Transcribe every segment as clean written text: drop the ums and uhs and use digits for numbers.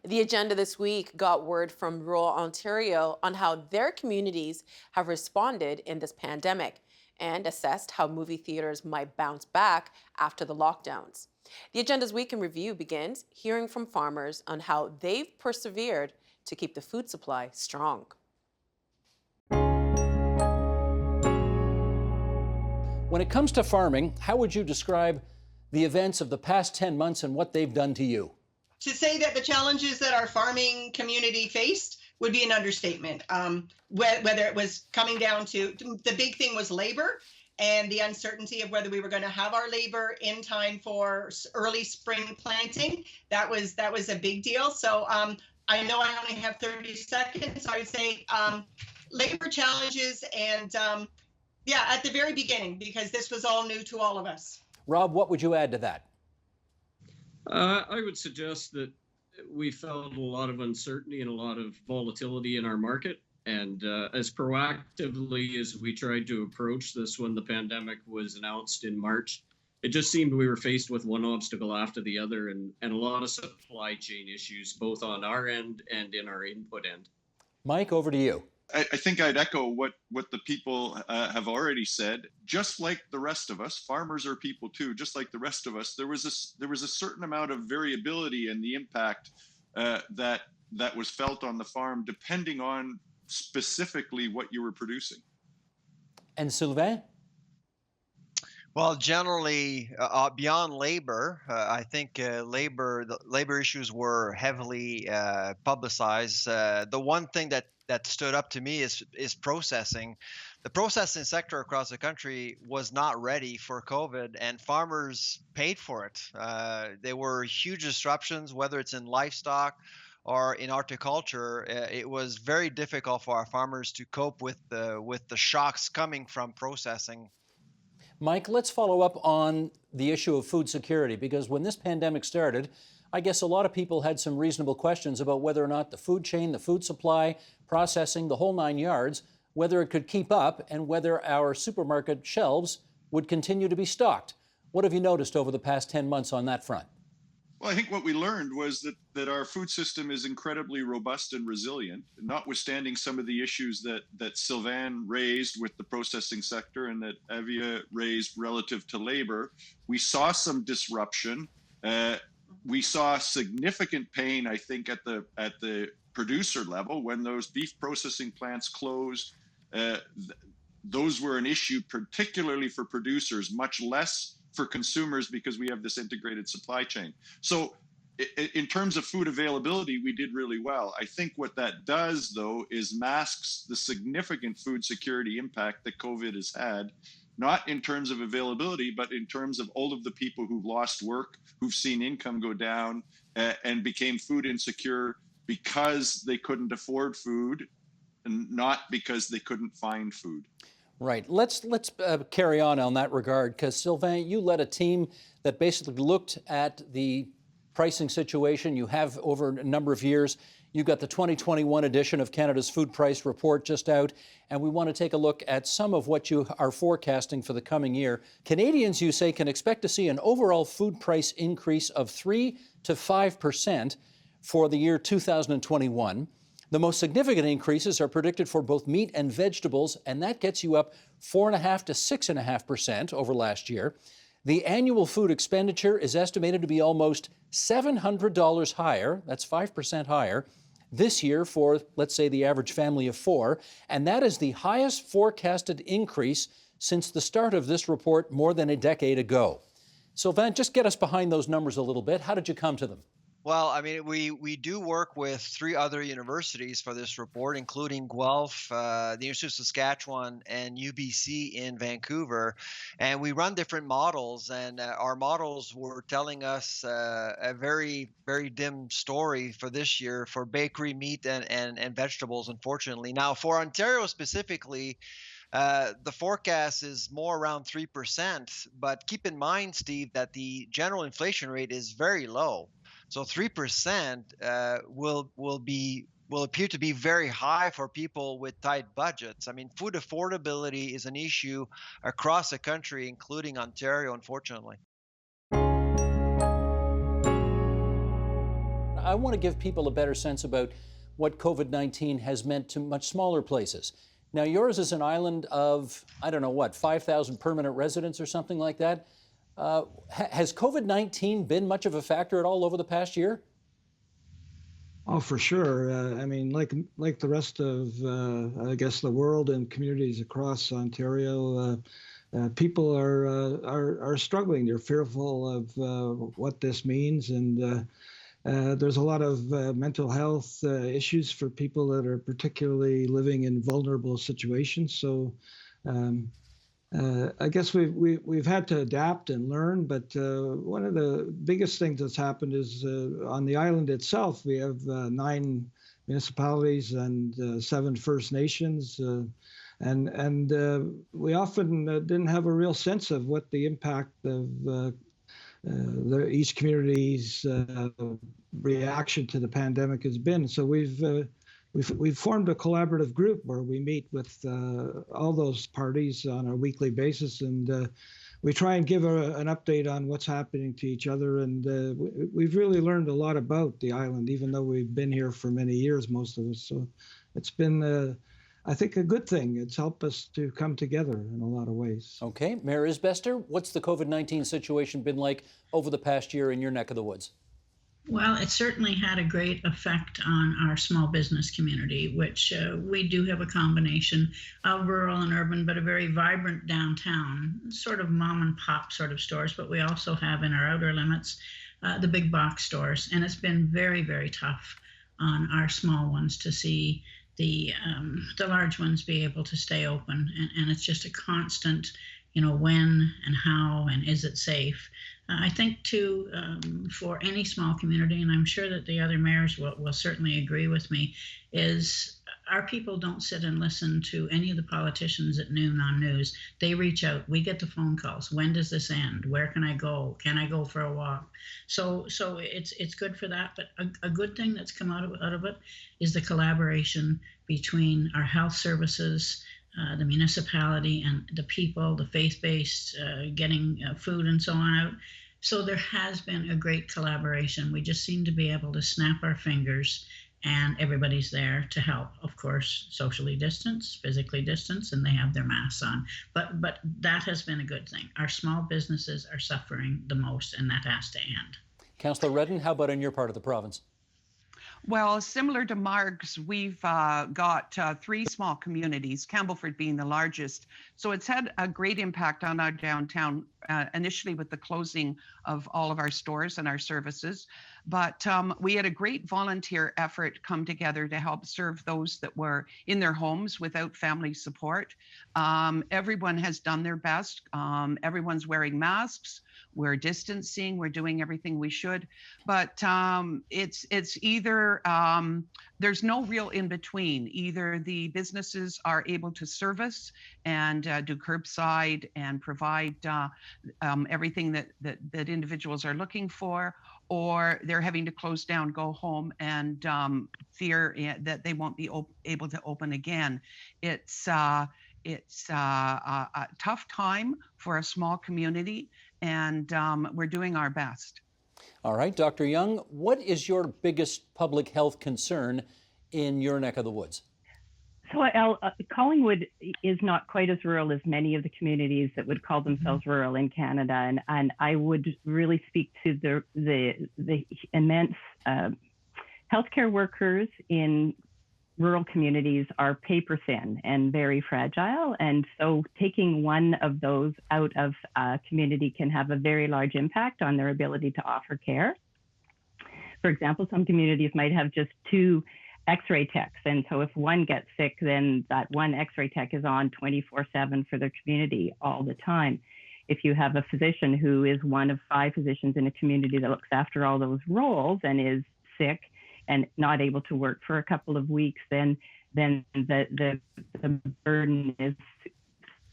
The agenda this week got word from rural Ontario on how their communities have responded in this pandemic and assessed how movie theaters might bounce back after the lockdowns. The agenda's week in review begins hearing from farmers on how they've persevered to keep the food supply strong. When it comes to farming, how would you describe the events of the past 10 months and what they've done to you? To say that the challenges that our farming community faced would be an understatement. Whether it was coming down to the big thing was labor and the uncertainty of whether we were going to have our labor in time for early spring planting. That was a big deal. So I know I only have 30 seconds. So I would say labor challenges and yeah, at the very beginning, because this was all new to all of us. Rob, what would you add to that? I would suggest that we felt a lot of uncertainty and a lot of volatility in our market. And as proactively as we tried to approach this when the pandemic was announced in March, it just seemed we were faced with one obstacle after the other and a lot of supply chain issues, both on our end and in our input end. Mike, over to you. I think I'd echo what the people have already said. Just like the rest of us, farmers are people too. Just like the rest of us, there was a certain amount of variability in the impact that was felt on the farm, depending on specifically what you were producing. And Sylvain? Well, generally, beyond labor, I think the labor issues were heavily publicized. The one thing that stood up to me is processing. The processing sector across the country was not ready for COVID, and farmers paid for it. There were huge disruptions, whether it's in livestock or in horticulture. It was very difficult for our farmers to cope with the shocks coming from processing. Mike, let's follow up on the issue of food security, because when this pandemic started, I guess a lot of people had some reasonable questions about whether or not the food chain, the food supply, processing, the whole 9 yards, whether it could keep up and whether our supermarket shelves would continue to be stocked. What have you noticed over the past 10 months on that front? Well, I think what we learned was that our food system is incredibly robust and resilient, notwithstanding some of the issues that Sylvain raised with the processing sector and that Avia raised relative to labor. We saw some disruption. We saw significant pain, I think, at the producer level when those beef processing plants closed. Those were an issue, particularly for producers, much less for consumers because we have this integrated supply chain. So in terms of food availability, we did really well. I think what that does, though, is masks the significant food security impact that COVID has had, not in terms of availability, but in terms of all of the people who've lost work, who've seen income go down and became food insecure because they couldn't afford food and not because they couldn't find food. Right. Let's carry on that regard, because Sylvain, you led a team that basically looked at the pricing situation. You have over a number of years. You got the 2021 edition of Canada's Food Price Report just out, and we want to take a look at some of what you are forecasting for the coming year. Canadians, you say, can expect to see an overall food price increase of 3 to 5% for the year 2021. The most significant increases are predicted for both meat and vegetables, and that gets you up 4.5% to 6.5% over last year. The annual food expenditure is estimated to be almost $700 higher, that's 5% higher, this year for, let's say, the average family of four, and that is the highest forecasted increase since the start of this report more than a decade ago. Sylvain, just get us behind those numbers a little bit. How did you come to them? Well, I mean, we do work with 3 other universities for this report, including Guelph, the University of Saskatchewan, and UBC in Vancouver. And we run different models, and our models were telling us a very, very dim story for this year for bakery, meat, and vegetables, unfortunately. Now, for Ontario specifically, the forecast is more around 3%, but keep in mind, Steve, that the general inflation rate is very low. So 3% will appear to be very high for people with tight budgets. I mean, food affordability is an issue across the country, including I want to give people a better sense about what COVID-19 has meant to much smaller places. Now, yours is an island of, I don't know what, 5,000 permanent residents or something like that. Has COVID-19 been much of a factor at all over the past year? Oh, for sure. I mean, like the rest of, I guess, the world and communities across Ontario, people are struggling. They're fearful of what this means, and there's a lot of mental health issues for people that are particularly living in vulnerable situations. So. I guess we've had to adapt and learn, but one of the biggest things that's happened is on the island itself, we have 9 municipalities and 7 First Nations, and we often didn't have a real sense of what the impact of each community's reaction to the pandemic has been. So we've formed a collaborative group where we meet with all those parties on a weekly basis, and we try and give an update on what's happening to each other. And we've really learned a lot about the island, even though we've been here for many years, most of us. So it's been, I think, a good thing. It's helped us to come together in a lot of ways. Okay, Mayor Isbester, what's the COVID-19 situation been like over the past year in your neck of the woods? Well, it certainly had a great effect on our small business community, which we do have a combination of rural and urban, but a very vibrant downtown, sort of mom and pop sort of stores. But we also have in our outer limits the big box stores. And it's been very, very tough on our small ones to see the large ones be able to stay open. And it's just a constant, when and how and is it safe? I think, too, for any small community, and I'm sure that the other mayors will certainly agree with me, is our people don't sit and listen to any of the politicians at noon on news. They reach out. We get the phone calls. When does this end? Where can I go? Can I go for a walk? So it's good for that. But a good thing that's come out of it is the collaboration between our health services, the municipality, and the people, the faith-based, getting food and so on out. So there has been a great collaboration. We just seem to be able to snap our fingers and everybody's there to help. Of course, socially distance, physically distance, and they have their masks on. But that has been a good thing. Our small businesses are suffering the most, and that has to end. Councillor Redden, how about in your part of the province? Well, similar to Marg's, we've got 3 small communities, Campbellford being the largest. So it's had a great impact on our downtown, initially with the closing of all of our stores and our services. But we had a great volunteer effort come together to help serve those that were in their homes without family support. Everyone has done their best. Everyone's wearing masks. We're distancing. We're doing everything we should. But it's either there's no real in between. Either the businesses are able to service and do curbside and provide everything that individuals are looking for, or they're having to close down, go home, and fear that they won't be able to open again. It's a tough time for a small community, and we're doing our best. All right, Dr. Young, what is your biggest public health concern in your neck of the woods? So Collingwood is not quite as rural as many of the communities that would call themselves rural in Canada, and I would really speak to the immense healthcare workers in rural communities are paper thin and very fragile, and so taking one of those out of a community can have a very large impact on their ability to offer care. For example, some communities might have just 2 X-ray techs, and so if one gets sick, then that one X-ray tech is on 24/7 for their community all the time. If you have a physician who is one of 5 physicians in a community that looks after all those roles and is sick and not able to work for a couple of weeks, then the burden is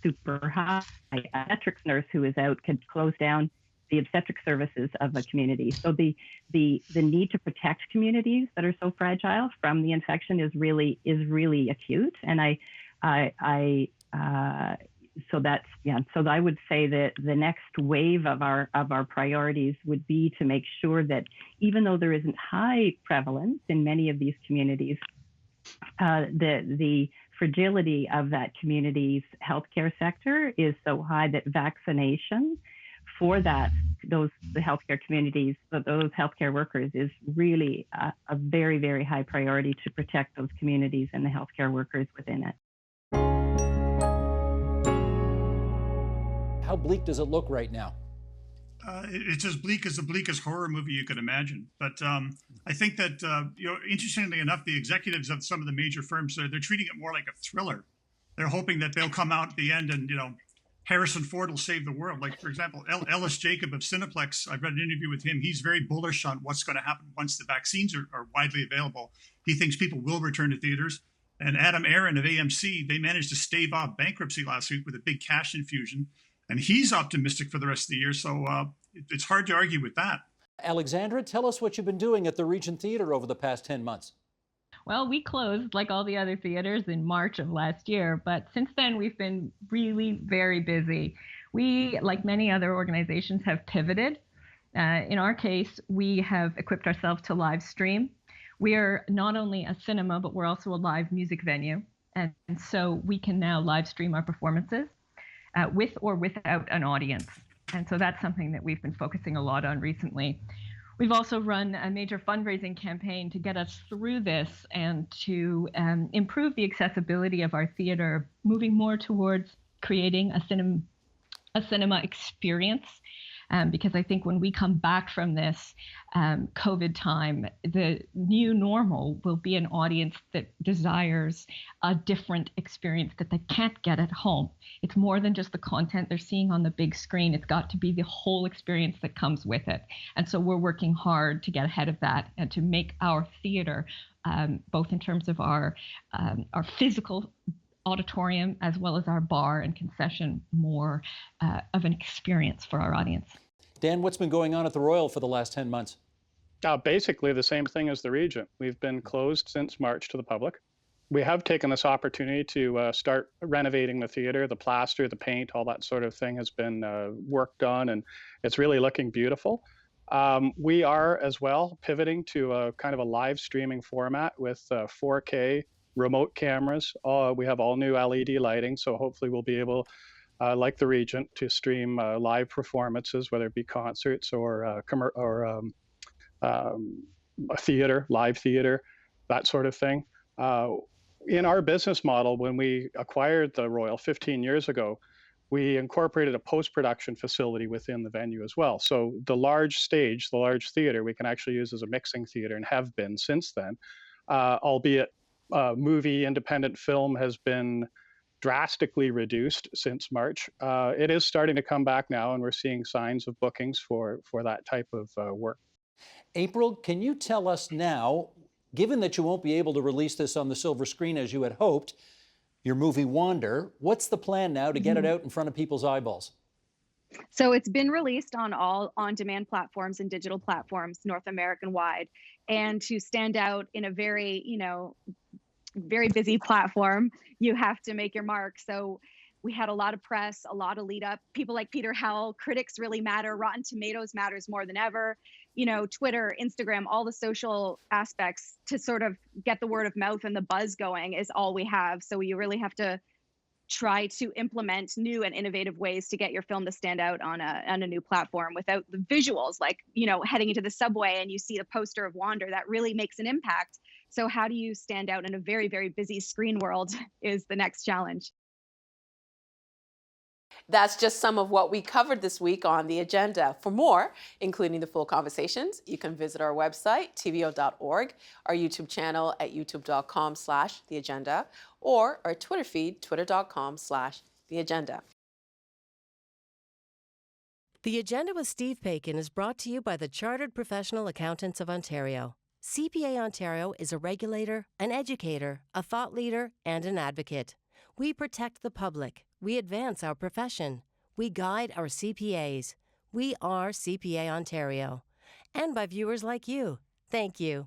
super high. An obstetrics nurse who is out could close down the obstetric services of a community. So the need to protect communities that are so fragile from the infection is really acute. And so that's, yeah. So I would say that the next wave of our priorities would be to make sure that even though there isn't high prevalence in many of these communities, the fragility of that community's healthcare sector is so high that vaccination for the healthcare communities, those healthcare workers, is really a very, very high priority to protect those communities and the healthcare workers within it. How bleak does it look right now? It's as bleak as the bleakest horror movie you could imagine. But I think that, interestingly enough, the executives of some of the major firms, they're treating it more like a thriller. They're hoping that they'll come out at the end and, Harrison Ford will save the world. Like, for example, Ellis Jacob of Cineplex, I've read an interview with him. He's very bullish on what's going to happen once the vaccines are widely available. He thinks people will return to theaters. And Adam Aron of AMC, they managed to stave off bankruptcy last week with a big cash infusion. And he's optimistic for the rest of the year. So it's hard to argue with that. Alexandra, tell us what you've been doing at the Regent Theatre over the past 10 months. Well, we closed like all the other theaters in March of last year, but since then we've been really very busy. We, like many other organizations, have pivoted. In our case, we have equipped ourselves to live stream. We are not only a cinema, but we're also a live music venue. And so we can now live stream our performances with or without an audience. And so that's something that we've been focusing a lot on recently. We've also run a major fundraising campaign to get us through this and to improve the accessibility of our theater, moving more towards creating a cinema experience. Because I think when we come back from this COVID time, the new normal will be an audience that desires a different experience that they can't get at home. It's more than just the content they're seeing on the big screen. It's got to be the whole experience that comes with it. And so we're working hard to get ahead of that and to make our theater, both in terms of our physical auditorium as well as our bar and concession, more of an experience for our audience. Dan, what's been going on at the Royal for the last 10 months? Basically the same thing as the Regent. We've been closed since March to the public. We have taken this opportunity to start renovating the theater. The plaster, the paint, all that sort of thing has been worked on, and it's really looking beautiful. We are as well pivoting to a kind of a live streaming format with 4K remote cameras. We have all new LED lighting, so hopefully we'll be able, like the Regent, to stream live performances, whether it be concerts or a theater, live theater, that sort of thing. In our business model, when we acquired the Royal 15 years ago, we incorporated a post-production facility within the venue as well. So the large stage, the large theater, we can actually use as a mixing theater and have been since then, albeit movie independent film has been drastically reduced since March. It is starting to come back now, and we're seeing signs of bookings for that type of work. April, can you tell us now, given that you won't be able to release this on the silver screen as you had hoped, your movie Wander, what's the plan now to get it out in front of people's eyeballs? So it's been released on all on-demand platforms and digital platforms, North American-wide, and to stand out in a very, very busy platform, you have to make your mark. So we had a lot of press, a lot of lead up. People like Peter Howell, critics really matter. Rotten Tomatoes matters more than ever. Twitter, Instagram, all the social aspects to sort of get the word of mouth and the buzz going is all we have. So you really have to try to implement new and innovative ways to get your film to stand out on a new platform without the visuals, like, heading into the subway and you see the poster of Wander, that really makes an impact. So how do you stand out in a very, very busy screen world is the next challenge. That's just some of what we covered this week on The Agenda. For more, including the full conversations, you can visit our website, tvo.org, our YouTube channel at youtube.com/theagenda, or our Twitter feed, twitter.com/theagenda. The Agenda with Steve Paikin is brought to you by the Chartered Professional Accountants of Ontario. CPA Ontario is a regulator, an educator, a thought leader, and an advocate. We protect the public. We advance our profession. We guide our CPAs. We are CPA Ontario. And by viewers like you. Thank you.